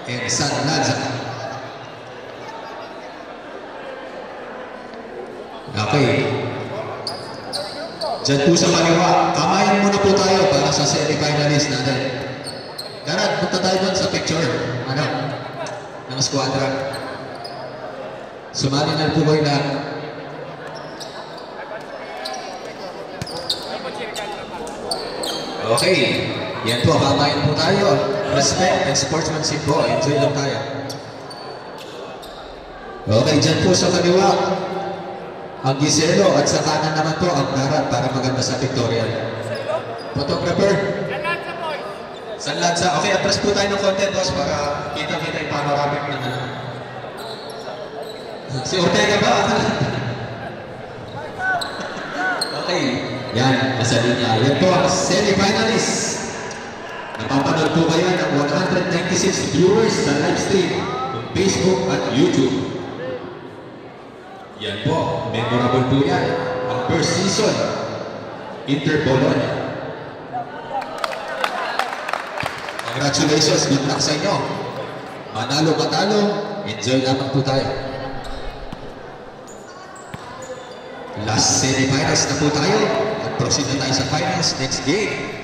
and San Lanza. Okay. Diyan po sa kaliwa. Kamayan muna po tayo para sa semi-finalist natin. Garad, punta tayo doon sa picture. Ano? Ng squadron. Sumali na po kayo lahat. Okay. Yan po, kamayan po tayo. Respect and sportsmanship po. Enjoy lang tayo. Okay, dyan po sa kaliwa. Ang Giselo at sa kanan naman po ang Garad para maganda sa pictorial. Photographer. San Lanza. Okay, atras po tayo ng content, boss, para kita-kita yung panoramic na si Ortega ba? Okay. Yan, nasa linya. Yan po ang semi-finalist. Napapanood po kayo ng 196 viewers sa live stream ng Facebook at YouTube. Yan po, memorable po yan. Ang first season, Inter Bologna. Congratulations, good luck sa inyo. Manalo katalo, enjoy lamang po tayo. Last semi-finals na po tayo. At proceed na tayo sa finals, next game.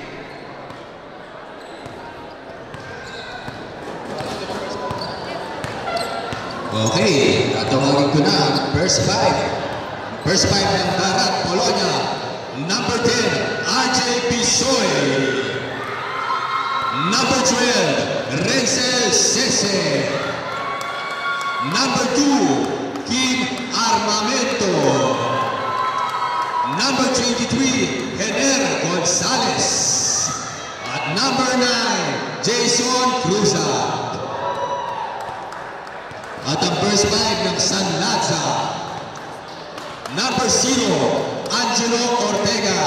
Okay, natawagin ko na first five. First five ng Garad Bologna. Number 10, RJ Pisoy. Number 12, Renzel Sese. Number 2, Kim Armamento. Number 23, Hener Gonzalez. At number 9, Jason Cruzat. At ang first five ng San Lanza. Number 0, Angelo Ortega.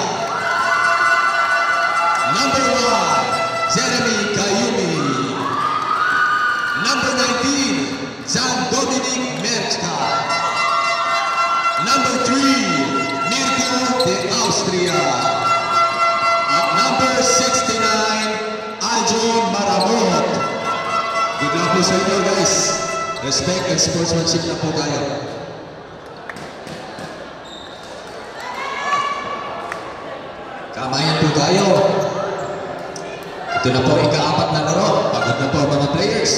Number 1, Jeremy Kayumi. Number 19, Jan Dominic Merchka. Number 3, Mirko de Austria. At number 69, Aljo Maramot. Good luck po sa inyo, guys. Respect and sportsmanship na po tayo. Kamayan po tayo. Ito na po ika-4 na laro. Pagod na po ang mga players.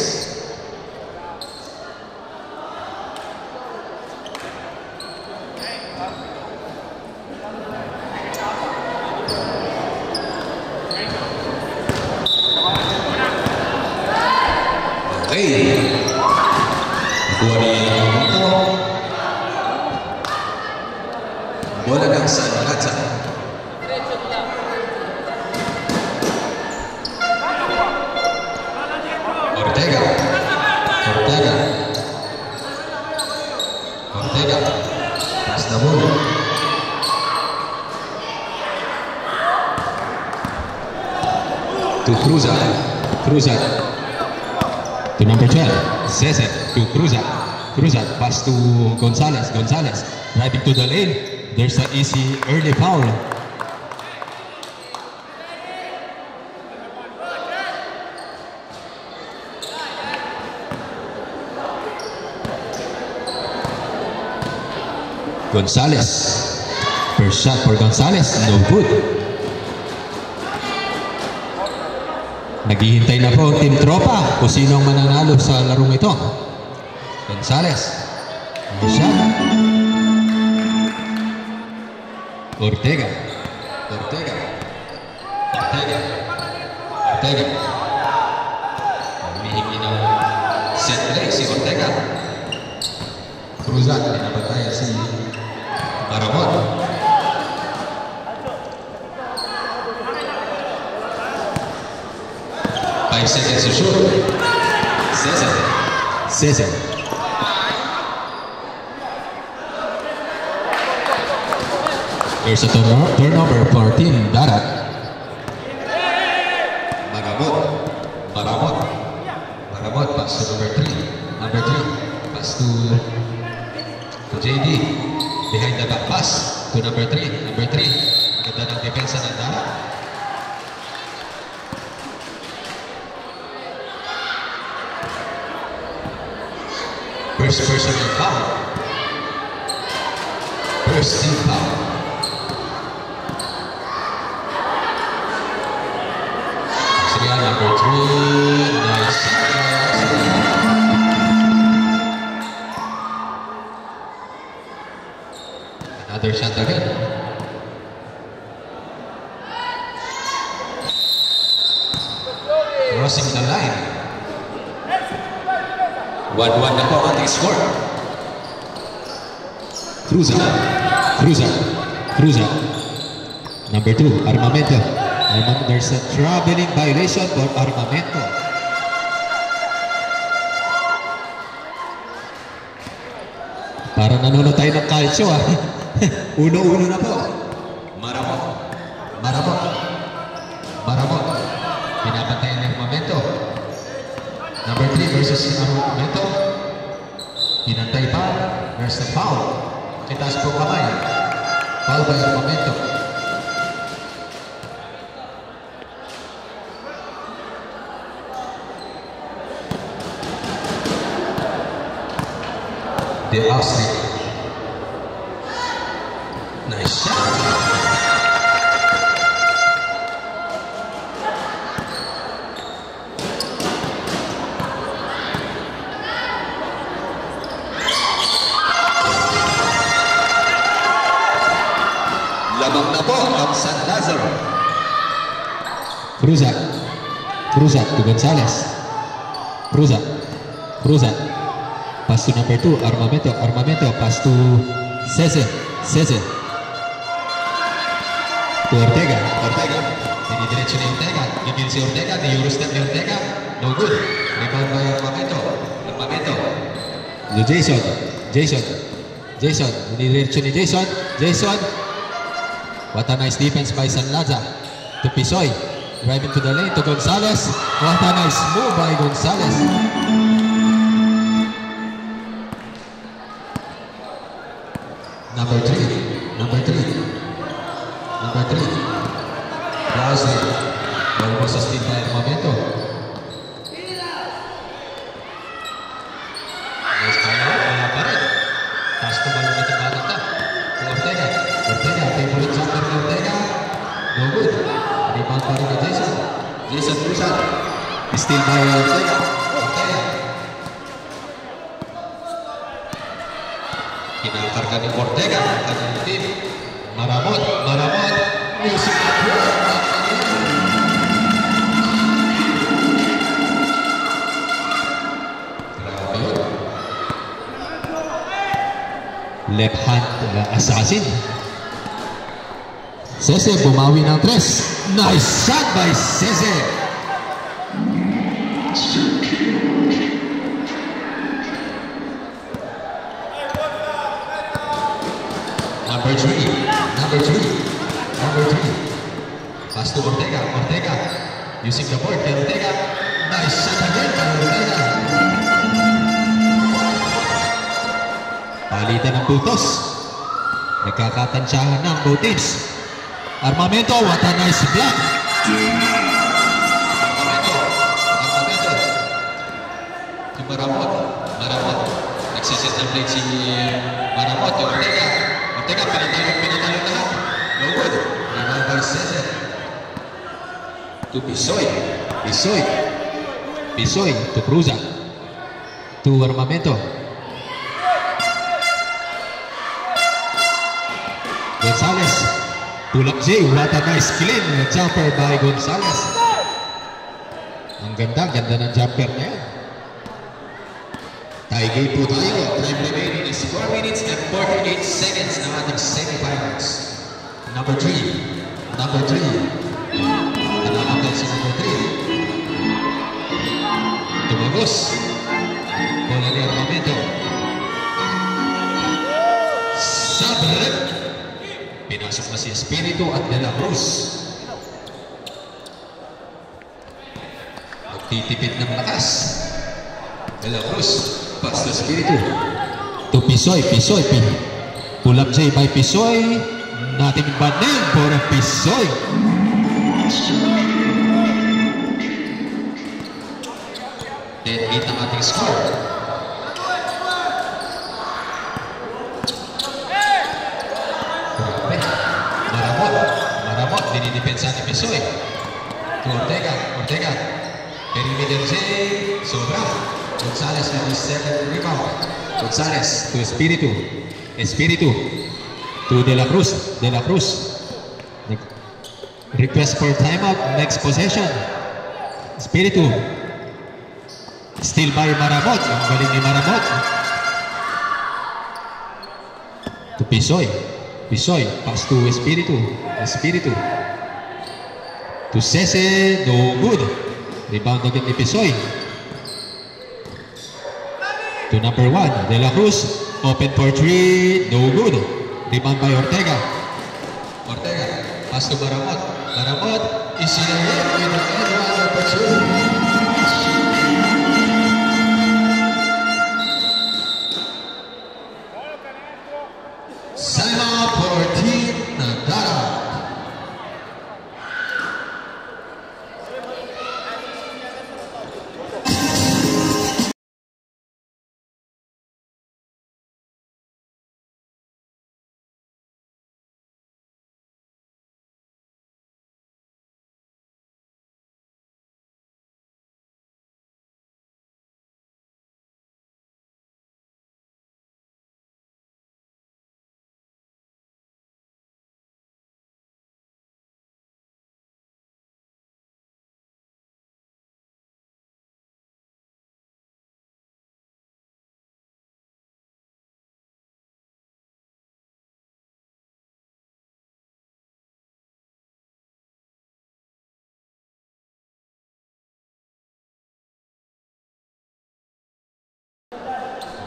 Okay. Kuha niya ang ito. Bola ng San Lanza. Ortega. Ortega. Ortega. Pass na bola. To Cruzat. Cruzat. To number 12, Cesar to Cruzat. Cruzat pass to Gonzalez. Gonzalez driving to the lane. There's an easy early foul. Gonzalez. First shot for Gonzalez. No good. Naghihintay na po ang Team Tropa kung sino ang mananalo sa larong ito. Gonzalez. Shot. Ortega. Ortega. Ortega. Ortega. Humihingi ng set play si Ortega. Cruzat. Pinapataya si Maramot. 5 seconds to shoot. Cesar. Cesar. There's a turnover for Team Garad. Maramot. Maramot. Maramot pass to number 3. Number 3 pass to JD. Behind the back pass to number 3. Number 3. Ganda ng depensa ng Garad. First personal foul. First team foul. Australia number 3. Nice. Another shot again. Crossing the line. 1-1 na po ang ating score. Cruza. Number 2, Armamento. There's a traveling violation for Armamento. Parang nanonood tayo ng kalsyo ah. Uno-uno na po. Maramot. Pinapantayan ng Armamento. Number 3 versus Armamento. Hinantay pa. There's a foul. Kitaas po kamay. Foul by Armamento. De Austin. Nice shot. Lamang na po ang San Lazaro. Cruza to Gonzales. Cruza. Pass to number 2, Armamento. Pass to Cese. To Ortega. Dinidiretso ni Ortega. Gigil si Ortega. Di-Eurostep ni Ortega. No good. Rebound by Armamento. To Jason. Dinidiretso ni Jason. What a nice defense by San Laza. To Pisoy. Driving to the lane to Gonzales. What a nice move by Gonzales. Number 3. Browser. Almost a steal by Armamento. Nice fire. Wala pa rin. Taas to balong ito batang ta. To Ortega. Favorite jumper ni Ortega. No good. Rebound pa rin ni Jason Cruzan. Steal by Ortega. Kinakarga ni Ortega ang kanyang team. Maramot. Music at work. Grabe yun. Left hand assassin. Cese bumawi ng 3. Nice shot by Cese. Number 3. Pass to Ortega. Using the board by Ortega. Nice shot again by Ortega. Palitan ng putos. Nagkakatansyahan ng both teams. Armamento, what a nice block. Armamento. To Maramot. Nagsiset ng plate si Maramot. Ortega, pinatalo lahat. No good. Rebound by Cesar. To Pisoy. To Cruza. To Armamento. Gonzales. Tulak J. What a nice clean jumper by Gonzales. Ang ganda ng jumper na yan. Tie game po tayo. Time remaining is 4 minutes and 48 seconds ng ating semifinals. Number 3. Nanakagay si number 3. Tumagos. Bola ni Armamento. Sabrep. Pinasok na si Espiritu at De La Cruz. Magtitipid ng lakas. De La Cruz. Pass to Espiritu. To Pisoy. Pull up J by Pisoy. Nothing but name for Pisoy. Then 8 ang ating score. dinidepensa ni Pisoy. To Ortega. Ortega. Perimeter J. Sobra. Gonzalez with his second rebound. Gonzalez to Espiritu. Espiritu. To De La Cruz. De La Cruz. Request for timeout. Next possession. Espiritu. Still by Maramot. Ang galing ni Maramot. To Pisoy. Pisoy. Pass to Espiritu. Espiritu. To Cese. No good. Rebound again ni Pisoy. To number 1. De La Cruz. Open for 3. No good. Rebound by Ortega. Ortega. Pass to Maramot. Maramot is in a hit with an end-one opportunity. Sama for Team Nagara.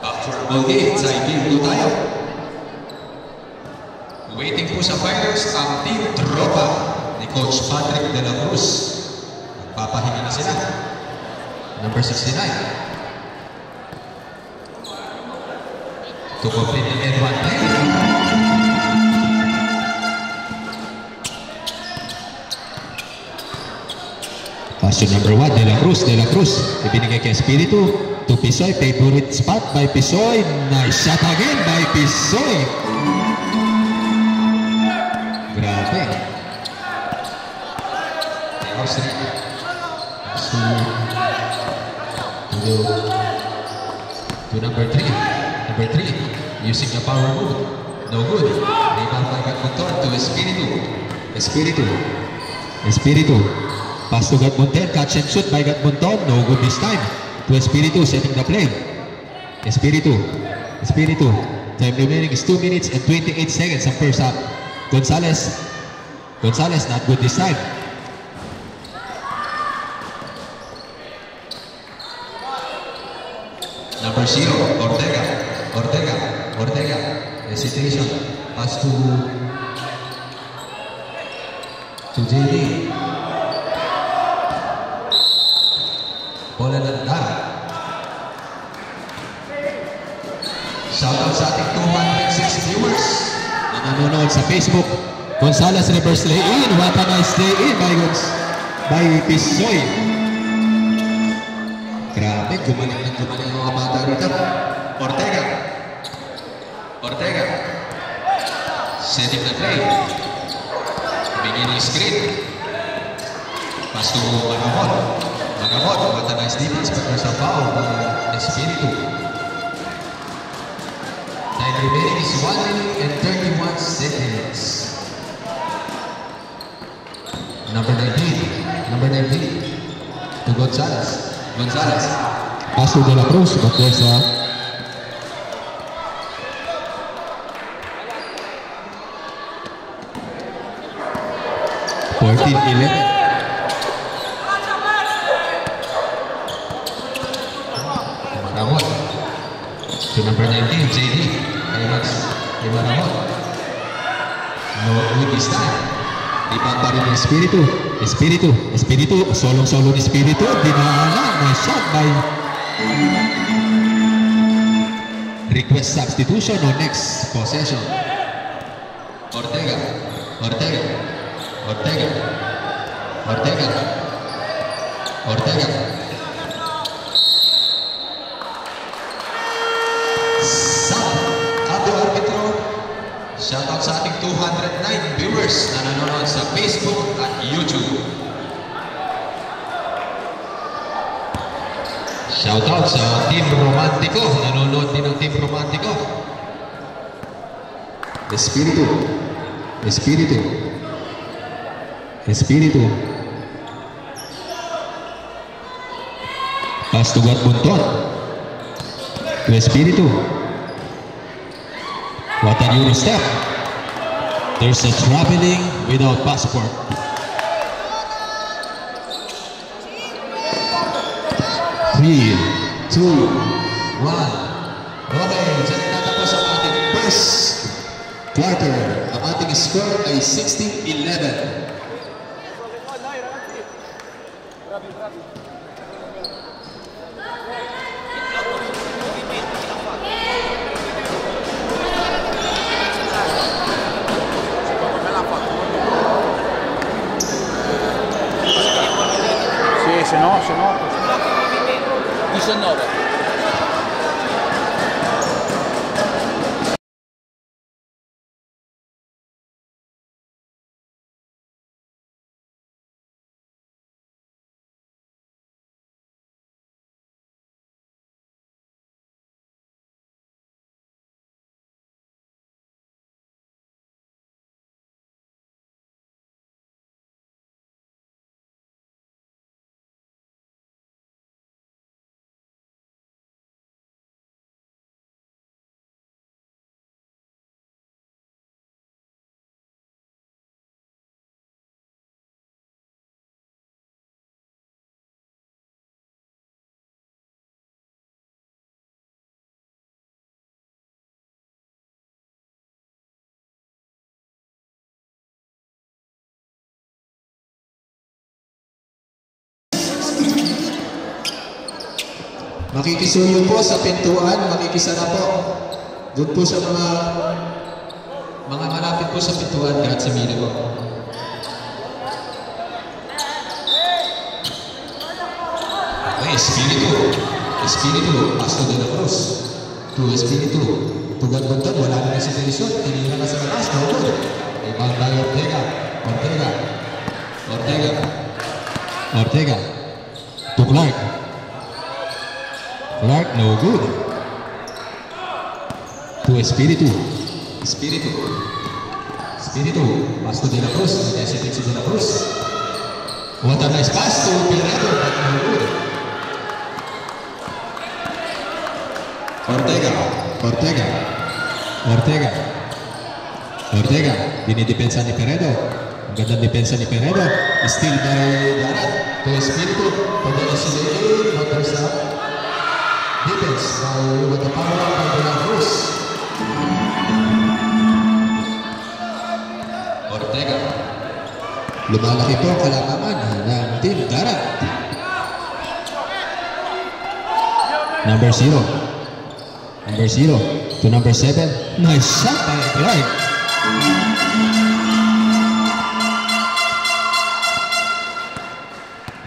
After ball game, side po tayo. Waiting po sa finals ang team Tropa ni Coach Patrick De La Cruz. Nagpapahinga na sila. Number 69. To complete the end-one play. Pass to number 1, De La Cruz. De La Cruz. Ibinigay kay Espiritu. To Pisoy, favorite spot by Pisoy. Nice shot again by Pisoy. Grabe. To number 3. Number 3. Using the power move. No good. Rebound by Gatmonton to Espiritu. Espiritu. Espiritu. Pass to Gatmonton. Catch and shoot by Gatmonton. No good this time. To Espiritu setting the play. Espiritu. Espiritu. Time remaining is 2 minutes and 28 seconds ang first half. Gonzalez. Gonzalez not good this time. Number 0. Ortega. Ortega. Ortega. Hesitation. Pass to JD. Bola ng Dara. Shoutout sa ating 206 viewers na nanonood sa Facebook. Gonzalez reverse lay in. What a nice lay in by Pisoy. Grabe, gumaling ng gumaling ang mga bata rito. Ortega. Ortega. Setting the play. Beginning screen. Pass to Maramot. Maramot, what a nice defense, but there's a foul by Espiritu. Time remaining is 1 minute and 31 seconds. Number 19. Number 19. To Gonzalez. Gonzalez. Pass to De La Cruz, but there's a 14-11. Maramot. To number 19, JD. Kay Maramot. No good this time. Rebound pa rin yung Espiritu. Espiritu. Espiritu. Solong-solo ni Espiritu. Dinaanan. Nice shot by request substitution on next possession. Ortega. Ortega. Ortega. Ortega. Ortega. Ato arbitro. Shoutout shoutout sa ating 209 viewers na nanonood sa Facebook at YouTube. Shoutout sa Team Romantico, nanonood din ng Team Romantico. Espiritu. Espiritu. Espiritu. Pass to God Bunton. To Espiritu. What a new step. There's a traveling without passport. Three, two, one. Okay, dyan natapos ang ating first quarter. Ang ating score ay 16-11. Se no, 19. Makikisuyo po sa pintuan, makikisara po. Doon po sa mga malapit po sa pintuan, kahit sa mili po. Okay, Espiritu. Espiritu, Pasto de la Cruz. To Espiritu. Tugad-tugad, wala na si Teresyon. Tinira na sa labas, no good. Ibang by Ortega. Ortega. Ortega. Ortega. To Clark. Clark, no good. To Espiritu. Espiritu. Espiritu. Pasto de la Cruz. Identity de la Cruz. What a nice pass to Pinedo, but no good. Ortega. Ortega. Ortega. Ortega. Dinidepensa ni Peredo. Ang gandang depensa ni Peredo. Still by Darat. To Espiritu. Pagdala si Lele. Not there's that. Defense by with the power by De La Cruz. Ortega. Lumalaki po ang kalamangan ng Team Darat. Number 0. Number 0 to number 7. Nice shot by Clark.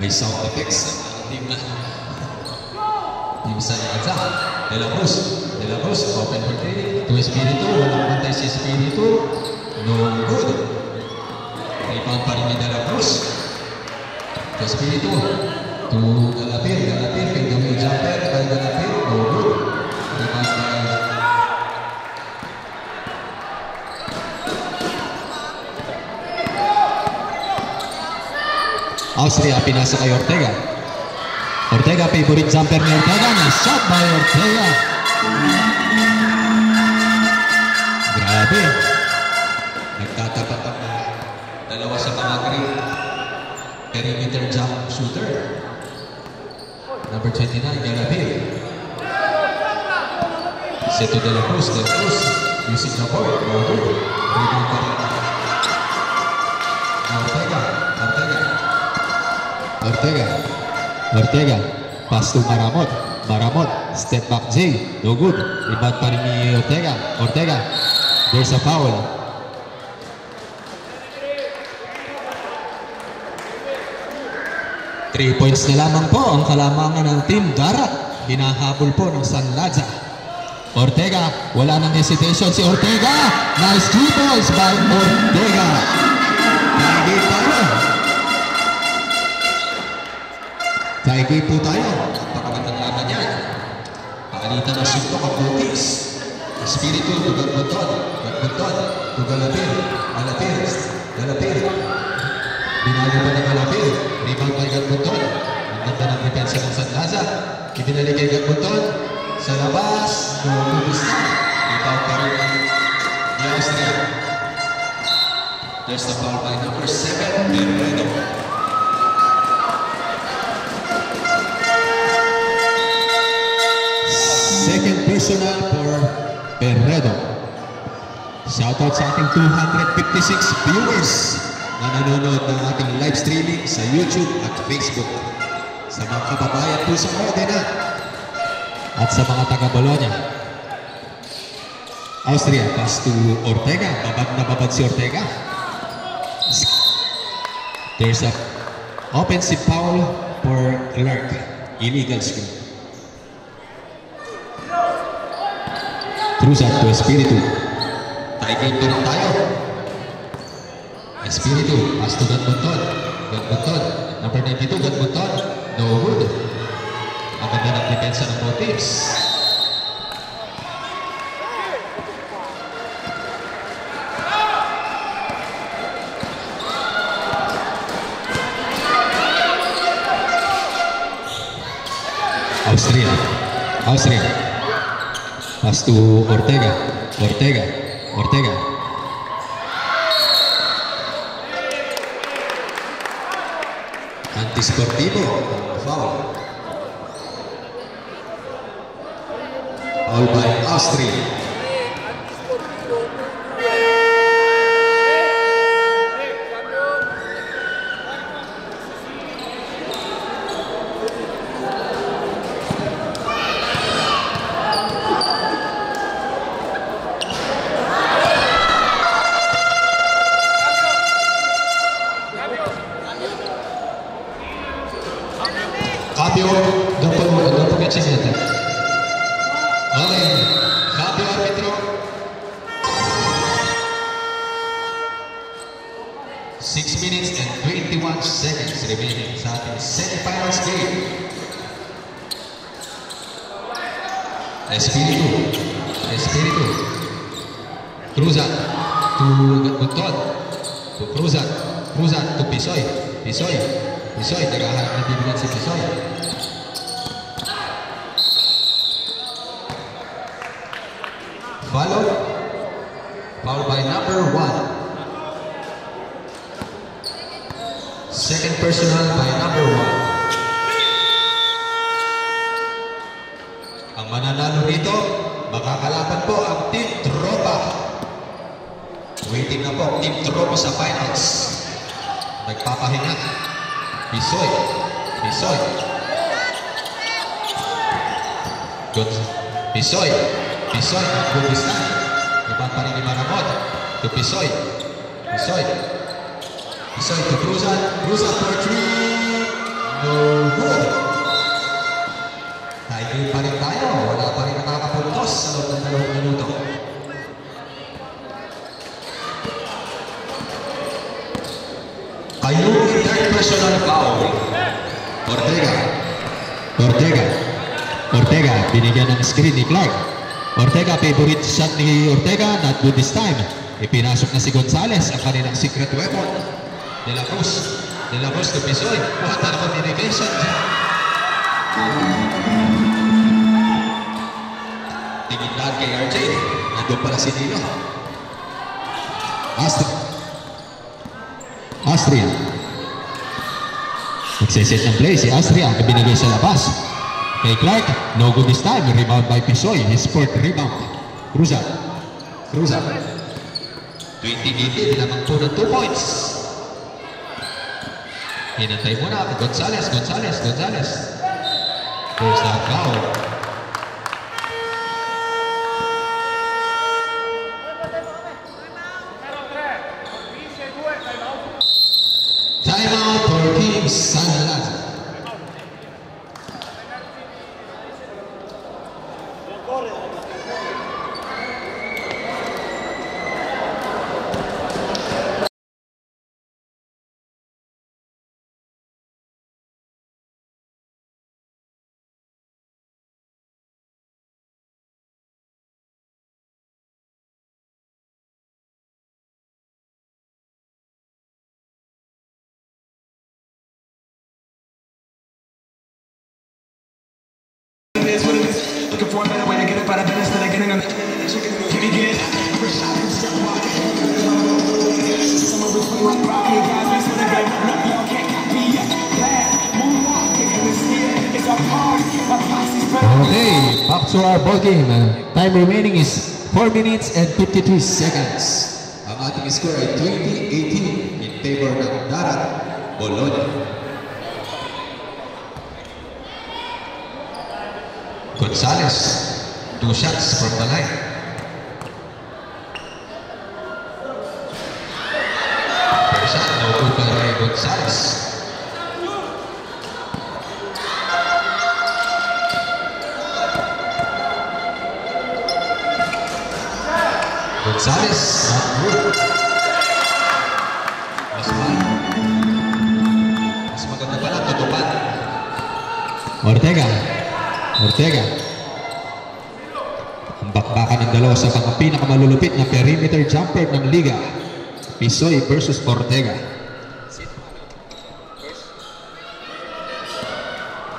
May sound effects ang team na. Team Sanyaza. De La Cruz. De La Cruz. Open for 3. To Espiritu. Walang pantay si Espiritu. No good. Rebound pa rin ni De La Cruz. To Espiritu. To Galapir. Galapir. Pindong jumper. By Galapir. No good. Rebound by Austria. Pinasa kay Ortega. Ortega, favorite jumper ni Ortega. Nice shot by Ortega. Grabe. Nagtatapat ang dalawa sa mga green perimeter jump shooter. Number 29, Galapir. Seto De La Cruz. De La Cruz. Using the board. Rebound pa rin. Ortega. Ortega. Ortega. Ortega. Pass to Maramot. Maramot. Step back J. No good. Rebound pa rin ni Ortega. Ortega. There's a foul. Three points na lamang po ang kalamangan ng Team Darat. Hinahabol po ng Sanlaza. Ortega, wala nang hesitation si Ortega. Nice 3 points by Ortega. Tie-game tayo. Tie-game po tayo. Napakagandang laban yan. Paalitan ng suntok ang Butis. Espiritu, Tugal-Bunton. Tugal-Bunton. Tugal-Alapir. Alapir. Alapir. Binago pa ng Alapir. Rebound by Gatbunton. Ang ganda ng depensa ng San Laza. Ibinalik kay Gatbunton. Sa labas, Nobubis na. Rebound pa rin ni Austria. There's the foul by number 7, Berredo. Second personal for Berredo. Shoutout sa ating 256 viewers na nanonood ng ating live streaming sa YouTube at Facebook. Sa mga kababayan po sa Modena at sa mga taga-Bologna. Austria, pass to Ortega. Babad na babad si Ortega. There's a offensive foul for Clark. Illegal screen. Cruz to Espiritu. Tie-game pa rin tayo. Espiritu, pass to Gatbunton. Gatbunton, number 92, Gatbunton. No good. Ang ganda ng depensa ng both teams. Austria. Austria. Pass to Ortega. Ortega. Ortega. Antisportivo. Foul. Foul by Austria. Cambio dopo che ci siete. Okay, cambio arbitro. 6 minutes and 21 seconds remaining sa ating semifinals game. Espiritu. Espiritu. Cruzan to Gatbunton. To Cruzan. Cruzan to Pisoy. Pisoy. Pisoy, naghahanap na bibigan si Pisoy. Foul by number 1. Second personal by number 1. Ang mananalo rito, makakalaban po ang Team Tropa. Waiting na po, Team Tropa sa finals. Nagpapahinga. Pisoy. Pisoy. Good. Pisoy. Pisoy. Good this time. Ibang pa rin ni Maramot. To Pisoy. Pisoy. Pisoy to Cruzan. Cruzan for 3. No good. Tie-game pa rin tayo. Wala pa rin nakakapuntos sa loob ng 2 minuto. Kayumi third personal foul. Ortega. Ortega. Ortega. Binigyan ng screen ni Clark. Ortega, favorite shot ni Ortega. Not good this time. Ipinasok na si Gonzales, ang kanilang secret weapon. De La Cruz. De La Cruz to Pisoy. What a communication. Tingin lahat kay RJ. Nandun pala si Nino. Austria. Nagsiset ng play si Austria. Binigay sa labas. Kay Clark. No good this time. Rebound by Pisoy. His fourth rebound. Cruzan. Cruzan. 20-18. Lamang po ng 2 points. Hinantay muna. Gonzales. Gonzales. Gonzales. There's that foul. Timeout for Team San Laza. it is what it is. Looking for a better way to get up out of bed instead of getting on the can we get some of us like Robbie guys, we sort of get no, y'all can't copy yet. Bad, moonwalk, because it's our party. My posse's better. Okay, back to our ball game. Time remaining is 4 minutes and 53 seconds. Ang ating score ay 20-18 in favor ng Darat Bologna. Gonzalez, 2 shots from the line. First shot, no good by Gonzalez. Gonzalez, not good. Mas mahal. Mas maganda pala, tutupad. Ortega. Ang bakbakan ng dalawa sa mga pinakamalulupit na perimeter jumper ng liga. Pisoy versus Ortega.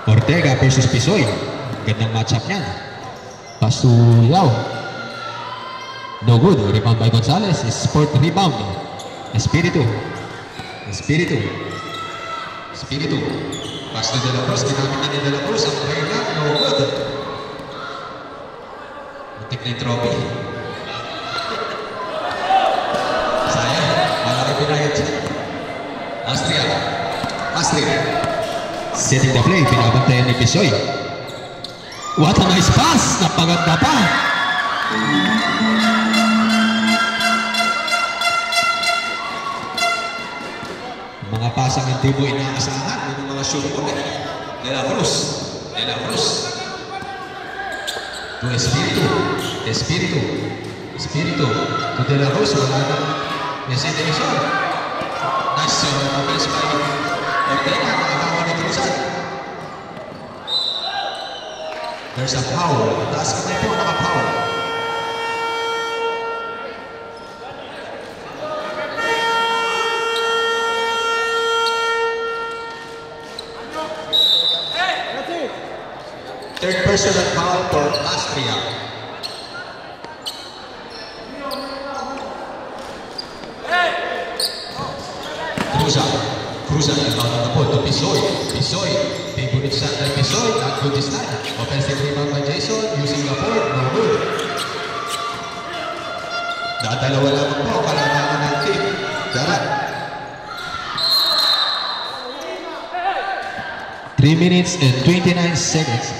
Ortega versus Pisoy. Gandang matchup niyan. Pasuyaw. No good. Rebound by Gonzalez. Sport rebound. Espiritu. Pass to De La Cruz. Ginamit na ni De La Cruz. Ang reyna. No good. Matik na yung trophy. Sayang. Malaki pinayad siya. Astria. Setting the play. Pinabantayan ni Pisoy. What a nice pass. Napaganda pa. Mga pasang hindi mo inaasahan. Yung mga shoot mo. De La Cruz. To Espiritu. To De La Cruz. Wala nang hesitation. Nice offense by Ortega. Nakagawa ni Cruzan. There's a foul. Taas kamay po naka-foul. Third personal foul for Astria. Cruzan rebound on the ball to Pisoy. Favorite shot by Pisoy. Not good this time. Offensive rebound by Jason. Using the board. No good. Dadalawa lamang po. Kalamangan ng team. Darat. 3 minutes and 29 seconds.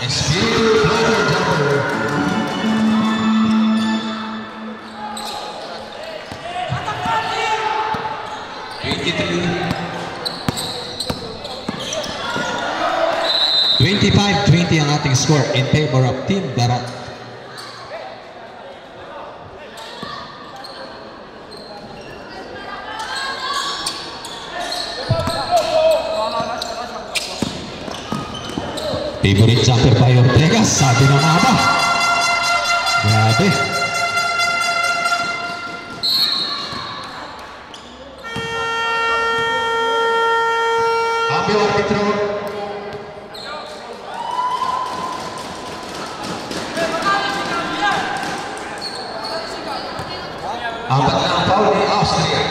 Espiritu floater jumper. $25-20 ang ating score in favor of Team Darat. Favorite jumper by Ortega, sabi ng aba. Grabe. Cambio arbitro. Apat na ang foul ni Austria.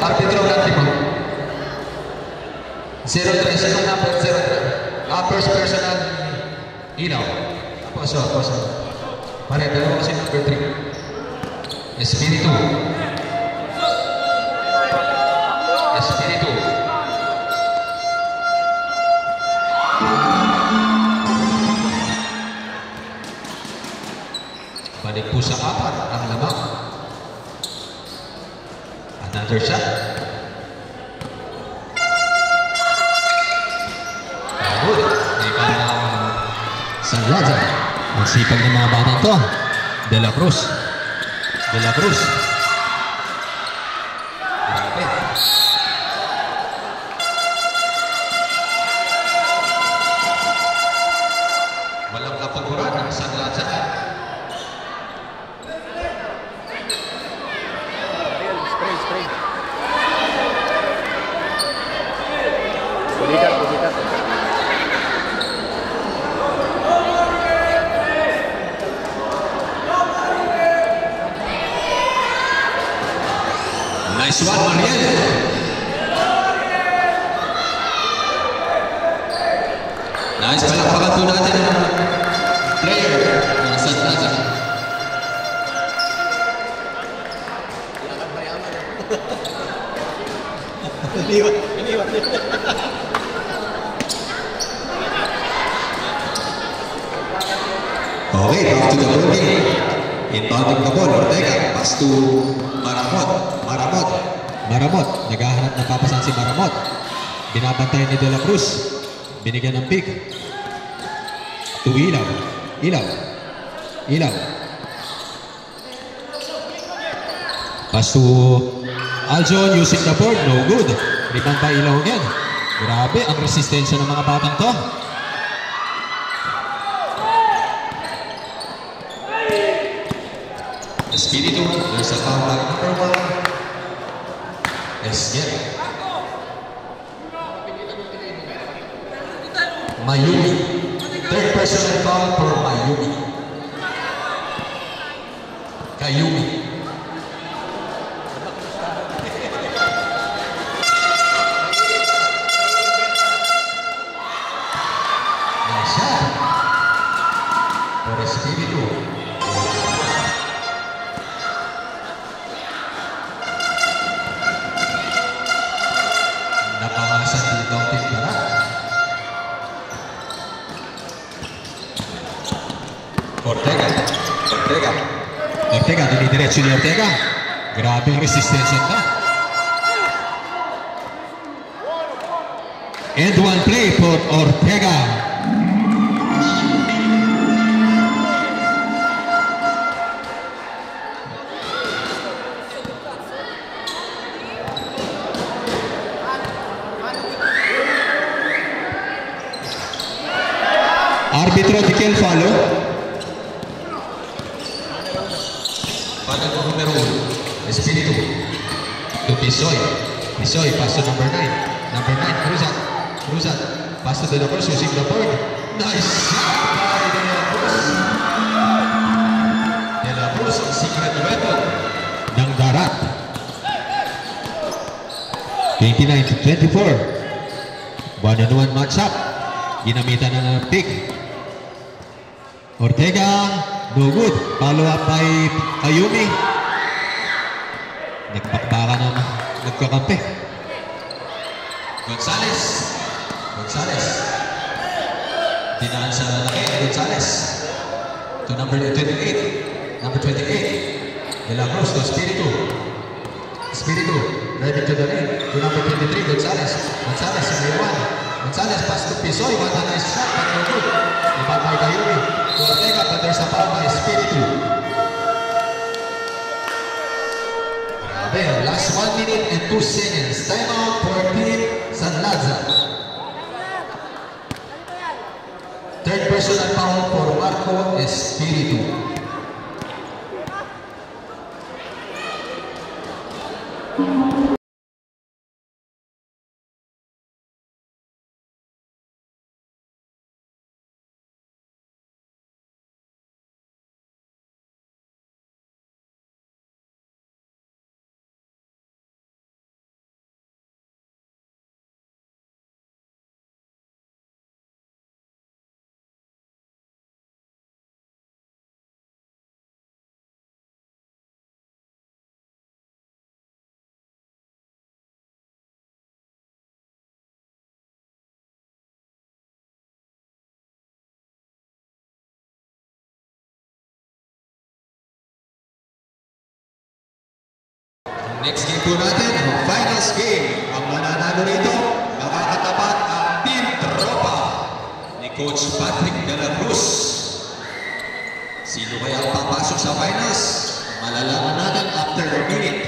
Arbitro Lantimo. 0-3, second number 0-3. First personal, Inaw. Aposo. Pare, dalawa kasi number 3. Espiritu. Balik po sa 4 ang lamang. Another shot. Good. San Raja. Ang sipag ng mga batang to. De La Cruz. Grabe. Walang kapaguran ang San Raja. Nice one, Mariel. Nice, palakpakan po natin ang player ng San Plaza. Okay, back to the ball game. Inbounding the ball, Ortega, pass to Maramot, naghahanap na papasan si Maramot. Binabantay ni De La Cruz. Binigyan ng pick. To Ilaw. Pass to Aljon using the board, no good. Rebound by Ilaw again. Grabe ang resistensya ng mga batang to. Espiritu, there's a foul by number 1. Esger. Mayumi. Third personal foul for Mayumi. Kayumi. Nice shot. For Espiritu. Napangasan dito ang timpara. Ortega, dinidiretso ni Ortega. Grabe ang resistensya ka. And one play for Ortega. Arbitro Tikel follow. Follow to numero 1. Espiritu. To Pisoy. Pass to number 9. Number 9, Cruzat. Pass to De La Cruz using the board. Nice shot by De La Cruz. De La Cruz ang secret weapon ng darat. 29-24. 1-on-1 matchup. Ginamitan na ng pick. Ortega, no good. Follow up by Kayumi. Nagpakbaka na nagkakampi. Gonzales. Dinaan sa laki. Gonzales. To number 28. De La Cruz to Espiritu. Driving to the lane. To number 23, Gonzales. Gonzales, pass to Pisoy. What a nice shot, but no good. Iba by Kayumi. To Ortega, but there's a foul by Espiritu. Grabe, last 1 minute and 2 seconds. Time out for Team San Laza. Third personal foul for Marco Espiritu. Next game po natin, ang finals game. Ang mananalo rito, makakatapat ang Team Tropa ni Coach Patrick De La Cruz. Sino kaya ang papasok sa finals? Malalaman natin after a minute.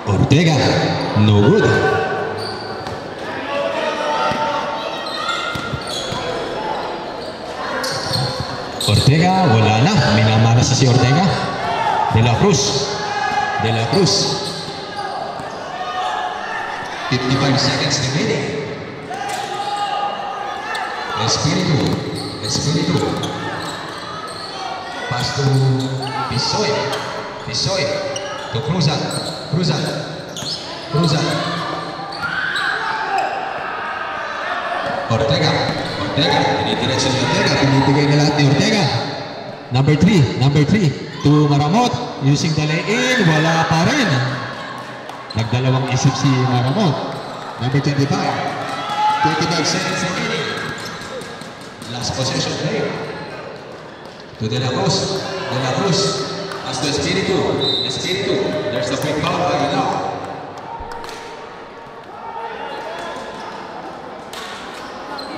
Ortega, no good. Ortega, wala na. Minamaras na si Ortega. De La Cruz. 55 seconds remaining. Espiritu. Espiritu. Pass to Pisoy. Pisoy. To Cruzan. Cruzan. Cruzan. Ortega. Ortega. Dinidiretso ni Ortega. Pinibigay na lahat ni Ortega. Number 3. Number 3. To Maramot. Using the lay-in. Wala pa rin. Nagdalawang isip si Maramot. Number 25. 25 seconds remaining. Last possession player. To De La Cruz. De La Cruz. As to Espiritu. Espiritu. There's a quick foul by Ilaw.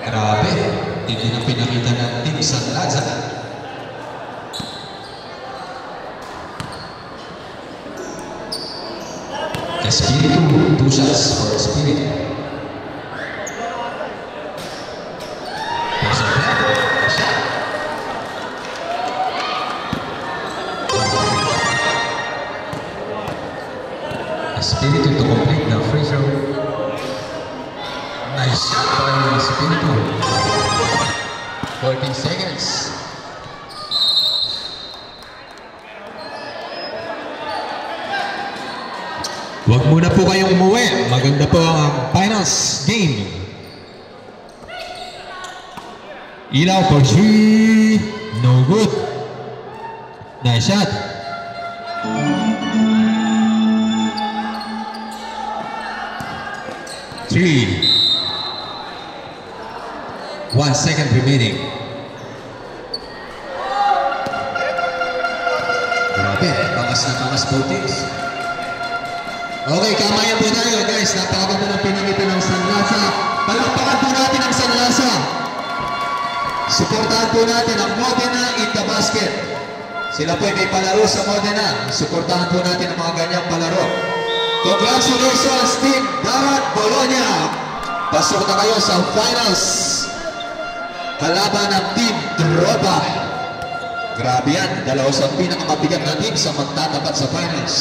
Grabe. Hindi na pinakita ng Team San Laza. Espiritu. 2 shots for Espiritu. There's a shot. Espiritu to complete the free throw. Nice shot by Espiritu. 14 seconds. Huwag muna po kayong umuwi. Maganda po ang finals game. Ilaw for 3. No good. Nice shot. Three. 1 second remaining. Grabe, pangas na pangas po teams. Okay, kamayan po tayo guys. Napakaganda ng pinamita ng San Laza. Palakpakan po natin ang San Laza. Suportahan po natin ang Modena in the basket. Sila po ay may palaro sa Modena. Suportahan po natin ang mga ganyang palaro. Congratulations Team Darat Bologna. Pasok na kayo sa finals. Kalaban ng Team Tropa. Grabe yan. Dalawa sa pinakamabigat na team sa magtatapat sa finals.